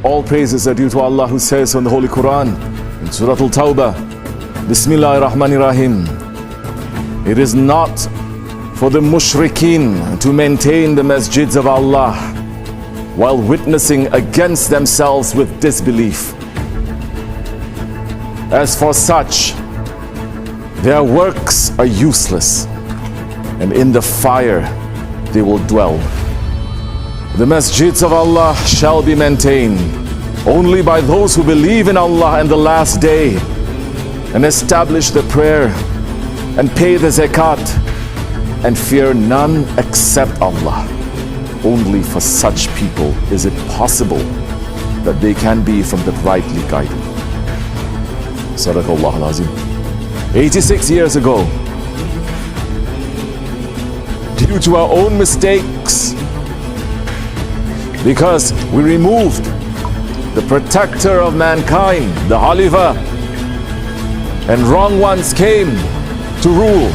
All praises are due to Allah, who says on the Holy Quran in Surah Al-Tawbah, Bismillahir Rahmanir Rahim, it is not for the mushrikeen to maintain the masjids of Allah while witnessing against themselves with disbelief. As for such, their works are useless, and in the fire they will dwell. The masjids of Allah shall be maintained only by those who believe in Allah and the last day, and establish the prayer and pay the zakat and fear none except Allah. Only for such people is it possible that they can be from the rightly guided. Sadaqallah al-Azim. 86 years ago, due to our own mistakes, because we removed the protector of mankind, the Khalifa, and wrong ones came to rule.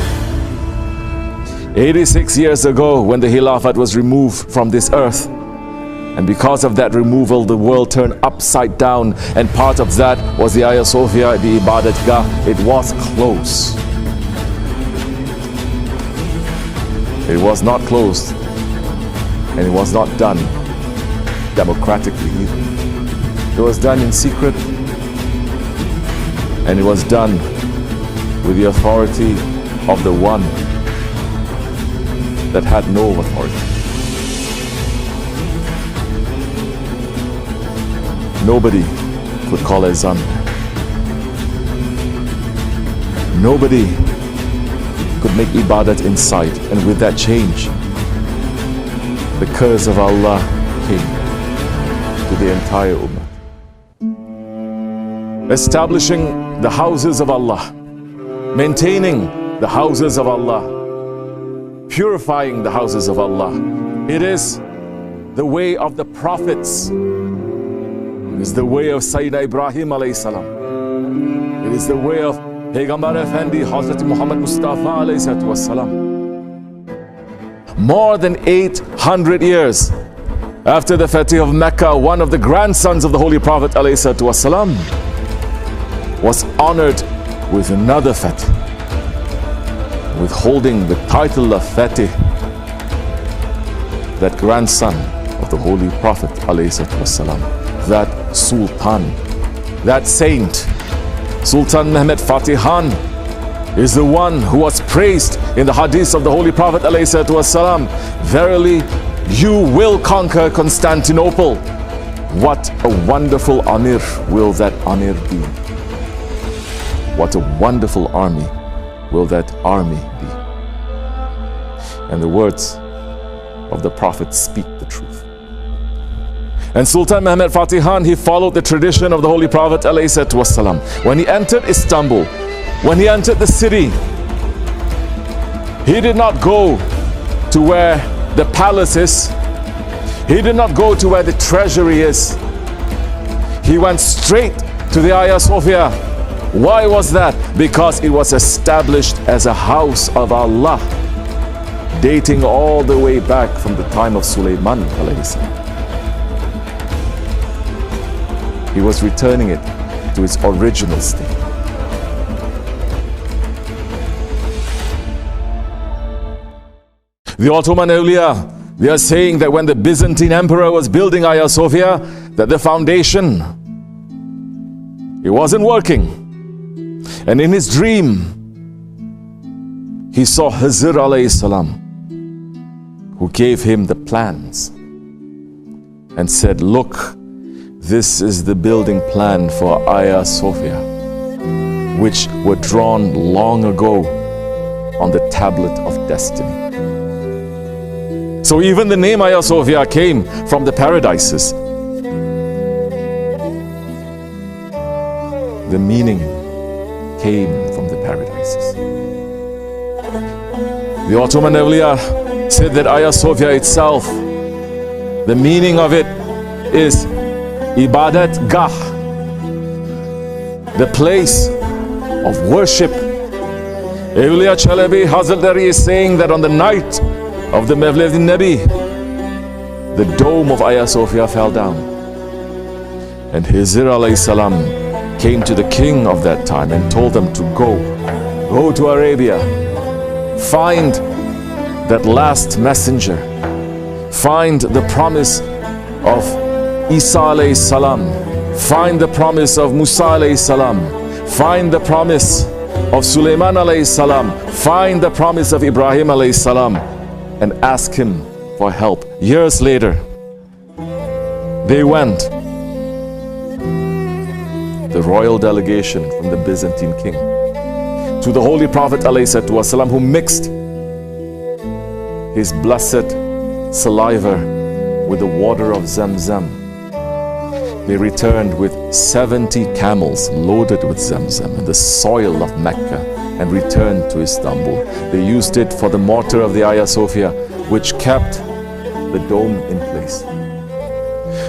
86 years ago, when the Khilafat was removed from this earth, and because of that removal, the world turned upside down, and part of that was the Hagia Sophia, the Ibadatgah. It was closed. It was not closed, and it was not done democratically either. It was done in secret, and it was done with the authority of the one that had no authority. Nobody could call azan. Nobody could make ibadat inside, and with that change, the curse of Allah came to the entire ummah. Establishing the houses of Allah, maintaining the houses of Allah, purifying the houses of Allah. It is the way of the prophets. It is the way of Sayyidina Ibrahim alayhi salam. It is the way of Peygamber Effendi Hazrat Muhammad Mustafa alayhi salatu wassalam. More than 800 years after the Fatih of Mecca, one of the grandsons of the Holy Prophet alayhi salatu wassalam was honored with another Fatih, with holding the title of Fatih. That grandson of the Holy Prophet ﷺ, that Sultan, that saint, Sultan Mehmed Fatihan, is the one who was praised in the hadith of the Holy Prophet ﷺ. Verily, you will conquer Constantinople. What a wonderful Amir will that Amir be. What a wonderful army will that army be. And the words of the Prophet speak the truth. And Sultan Mehmed Fatihan, he followed the tradition of the Holy Prophet ﷺ. When he entered Istanbul, when he entered the city, he did not go to where the palace is. He did not go to where the treasury is. He went straight to the Hagia Sophia. Why was that? Because it was established as a house of Allah, dating all the way back from the time of Sulaiman alayhi salam. He was returning it to its original state. The Ottoman awliya, they are saying that when the Byzantine emperor was building Hagia Sophia, that the foundation, it wasn't working. And in his dream, he saw Khizr alayhi salam, who gave him the plans and said, look, this is the building plan for Hagia Sophia, which were drawn long ago on the tablet of destiny. So even the name Hagia Sophia came from the paradises. The meaning came from the paradises. The Ottoman awliya said that Hagia Sophia itself, the meaning of it is Ibadatgah, the place of worship Evliya Çelebi Hazretleri is saying that on the night of the Mevlid Nabi, the dome of Hagia Sophia fell down. And Hizr alayhi salam came to the king of that time and told them to go to Arabia, find that last messenger, find the promise of Isa alayhi salam, find the promise of Musa alayhi salam, find the promise of Sulaiman alayhi salam, find the promise of Ibrahim alayhi salam, and ask him for help. Years later, they went, the royal delegation from the Byzantine king, to the Holy Prophet ﷺ, who mixed his blessed saliva with the water of Zamzam. They returned with 70 camels loaded with Zamzam in the soil of Mecca and returned to Istanbul. They used it for the mortar of the Hagia Sophia, which kept the dome in place.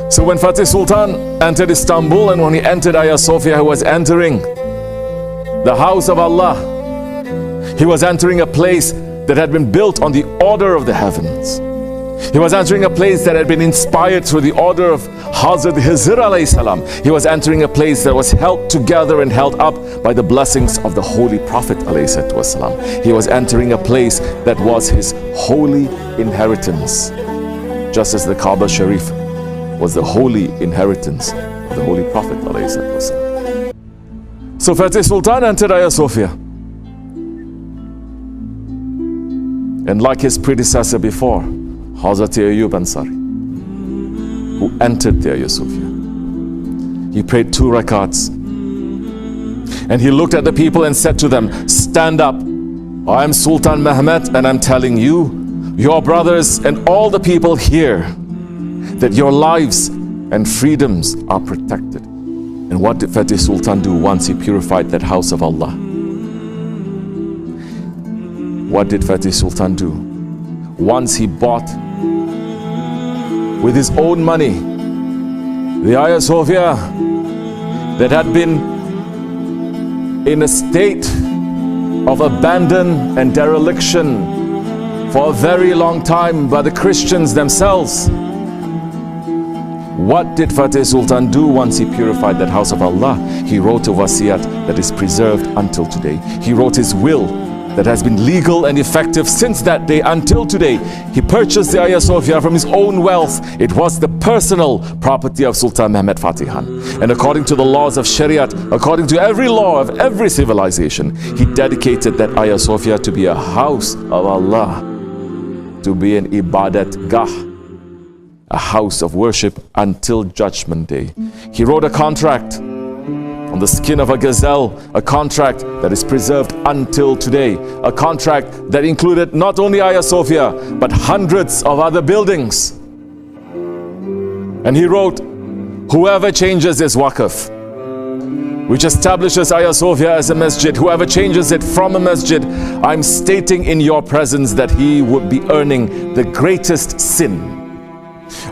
So when Fatih Sultan entered Istanbul, and when he entered Hagia Sophia, he was entering the house of Allah. He was entering a place that had been built on the order of the heavens. He was entering a place that had been inspired through the order of Hazrat Hizr alayhi salam. He was entering a place that was held together and held up by the blessings of the Holy Prophet alayhi salam. He was entering a place that was his holy inheritance, just as the Kaaba Sharif was the holy inheritance of the Holy Prophet alayhi salam. So Fatih Sultan entered Hagia Sophia, and like his predecessor before, Hazrat Ayyub Ansari, who entered the Hagia Sophia, he prayed 2 rakats, and he looked at the people and said to them, "Stand up. I am Sultan Mehmet, and I'm telling you, your brothers and all the people here, that your lives and freedoms are protected." And what did Fatih Sultan do once he purified that house of Allah? What did Fatih Sultan do? Once he bought with his own money the Hagia Sophia that had been in a state of abandon and dereliction for a very long time by the Christians themselves. What did Fatih Sultan do once he purified that house of Allah? He wrote a wasiyat that is preserved until today. He wrote his will that has been legal and effective since that day until today. He purchased the Hagia Sophia from his own wealth. It was the personal property of Sultan Mehmet Fatih Khan. And according to the laws of Shariat, according to every law of every civilization, he dedicated that Hagia Sophia to be a house of Allah, to be an ibadat gah, a house of worship until Judgment Day. He wrote a contract on the skin of a gazelle, a contract that is preserved until today, a contract that included not only Hagia Sophia, but hundreds of other buildings. And he wrote, whoever changes this waqf, which establishes Hagia Sophia as a masjid, whoever changes it from a masjid, I'm stating in your presence that he would be earning the greatest sin.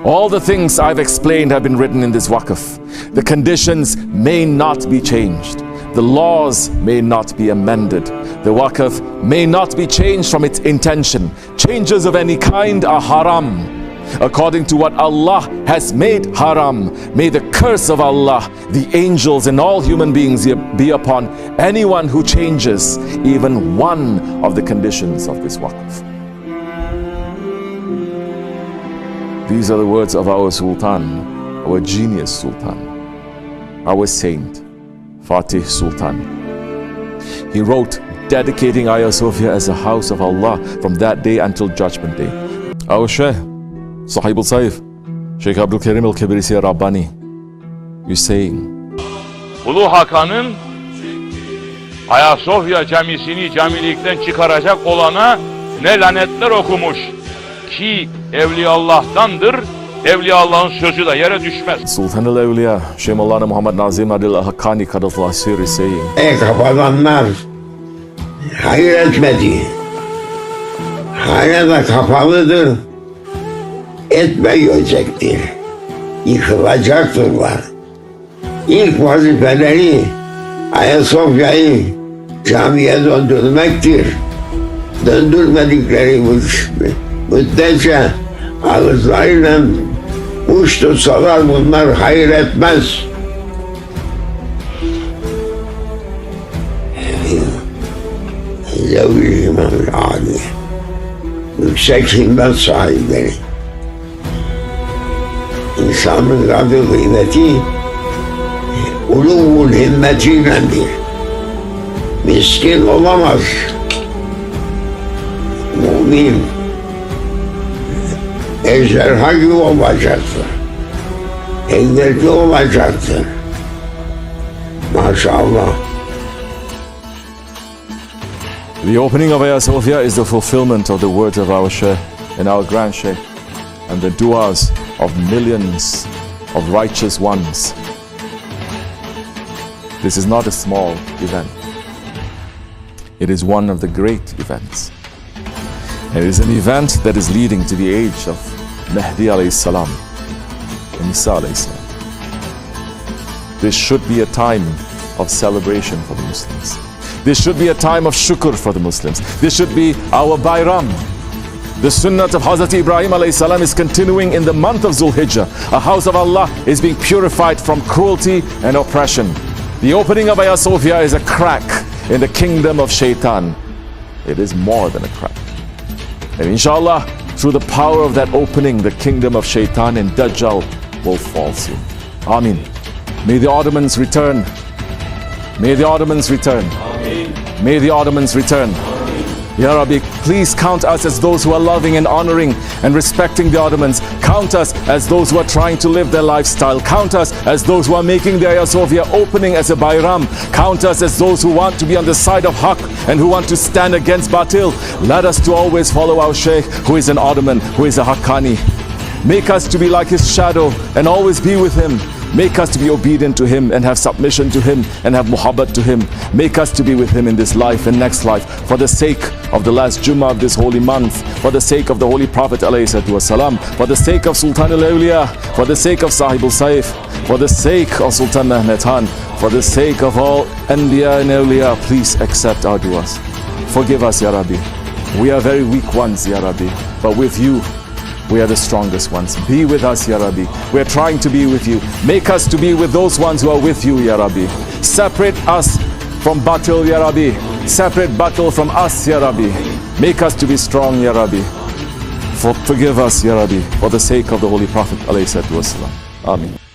All the things I've explained have been written in this waqf. The conditions may not be changed. The laws may not be amended. The waqf may not be changed from its intention. Changes of any kind are haram. According to what Allah has made haram, may the curse of Allah, the angels and all human beings be upon anyone who changes even one of the conditions of this waqf. These are the words of our Sultan, our genius Sultan, our saint, Fatih Sultan. He wrote, dedicating Hagia Sophia as a house of Allah from that day until Judgment Day. Our Shaykh, Sahibul Saif, Sheikh Abdul Karim al-Kibirisi Rabbani, you're saying, Ulu Hakan'ın Hagia Sophia camisini camilikten çıkaracak olana ne lanetler okumuş ki Evliyaullah'tandır, Evliyaullah'ın sözü de yere düşmez. Sultan el-Evliya, Şeyh Mevlana Muhammed Nazim Adil Hakkani Kadallah Siri saying, kapananlar hayır etmedi. Hala da kapalıdır. Etmeyecektir. Yıkılacaktırlar. İlk vazifeleri Hagia Sophia'yı camiye döndürmektir. Döndürmedikleri müddetçe ağızlarıyla uç tutsalar bunlar hayır etmez. Zevri İmam-ı Ali, yüksek himmet sahipleri. İnsanın kadri kıymeti uluvul himmetiyledir. Miskin olamaz. Mümin ejderha gibi olacaktır. Engelli olacaktır. Maşallah. The opening of Hagia Sophia is the fulfillment of the words of our Sheikh and our Grand Sheikh and the duas of millions of righteous ones. This is not a small event. It is one of the great events. It is an event that is leading to the age of Mahdi alayhi salam and Isa alayhi salam. This should be a time of celebration for the Muslims. This should be a time of shukr for the Muslims. This should be our Bayram. The sunnah of Hazrat Ibrahim alayhi salam is continuing in the month of Zulhijjah. A house of Allah is being purified from cruelty and oppression. The opening of Hagia Sophia is a crack in the kingdom of Shaitan. It is more than a crack. And inshallah, through the power of that opening, the kingdom of Shaitan and Dajjal will fall soon. Ameen. May the Ottomans return. May the Ottomans return. May the Ottomans return. Ya Rabbi, please count us as those who are loving and honoring and respecting the Ottomans. Count us as those who are trying to live their lifestyle. Count us as those who are making the Hagia Sophia opening as a Bayram. Count us as those who want to be on the side of Haqq and who want to stand against Batil. Let us to always follow our Shaykh, who is an Ottoman, who is a Haqqani. Make us to be like his shadow and always be with him. Make us to be obedient to him and have submission to him and have muhabbat to him. Make us to be with him in this life and next life, for the sake of the last Jummah of this holy month, for the sake of the Holy Prophet ﷺ, for the sake of Sultan al-Awliya, for the sake of Sahib al-Saif, for the sake of Sultan Mehmed Khan, for the sake of all Anbiya and Awliya. Please accept our du'as. Forgive us, Ya Rabbi. We are very weak ones, Ya Rabbi, but with you we are the strongest ones. Be with us, Ya Rabbi. We are trying to be with you. Make us to be with those ones who are with you, Ya Rabbi. Separate us from Batil, Ya Rabbi. Separate Batil from us, Ya Rabbi. Make us to be strong, Ya Rabbi. Forgive us, Ya Rabbi, for the sake of the Holy Prophet ﷺ. Amen.